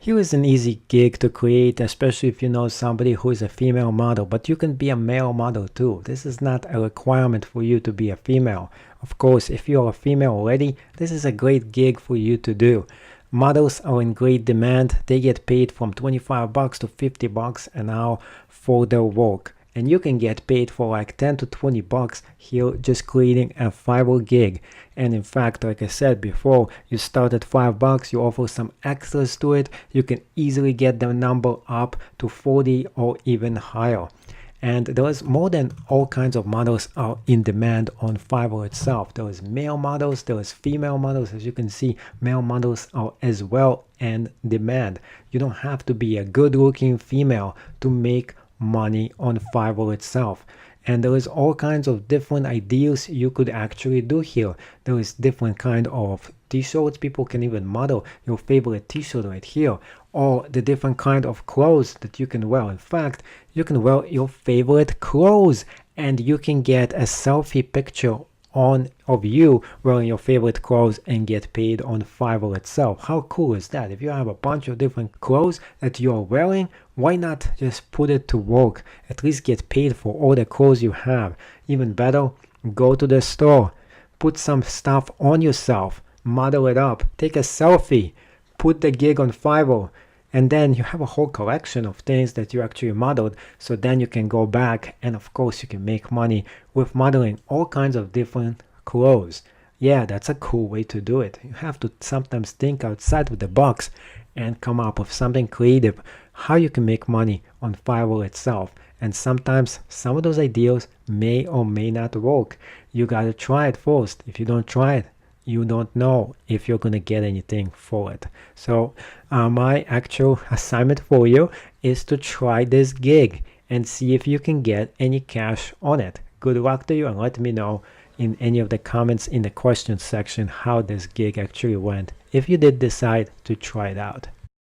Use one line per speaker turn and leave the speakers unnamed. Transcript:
Here is an easy gig to create, especially if you know somebody who is a female model, but you can be a male model too. This is not a requirement for you to be a female. Of course, if you're a female already, this is a great gig for you to do. Models are in great demand. They get paid from $25 to $50 an hour for their work. And you can get paid for like 10 to 20 bucks here just creating a Fiverr gig. And in fact, like I said before, you start at $5, you offer some extras to it, you can easily get the number up to 40 or even higher. And there is more than all kinds of models are in demand on Fiverr itself. There is male models, there is female models. As you can see, male models are as well in demand. You don't have to be a good looking female to make money on Fiverr itself. And there is all kinds of different ideas you could actually do here. There is different kind of t-shirts. People can even model your favorite t-shirt right here, or the different kind of clothes that you can wear. In fact, you can wear your favorite clothes and you can get a selfie picture of you wearing your favorite clothes and get paid on Fiverr itself. How cool is that? If you have a bunch of different clothes that you are wearing, why not just put it to work? At least get paid for all the clothes you have. Even better, go to the store, put some stuff on yourself, model it up, take a selfie, put the gig on Fiverr, and then you have a whole collection of things that you actually modeled. So then you can go back and of course you can make money with modeling all kinds of different clothes. Yeah, that's a cool way to do it. You have to sometimes think outside of the box and come up with something creative, how you can make money on Fiverr itself. And sometimes some of those ideas may or may not work. You gotta try it first. If you don't try it, you don't know if you're going to get anything for it. So my actual assignment for you is to try this gig and see if you can get any cash on it. Good luck to you, and let me know in any of the comments in the questions section how this gig actually went if you did decide to try it out.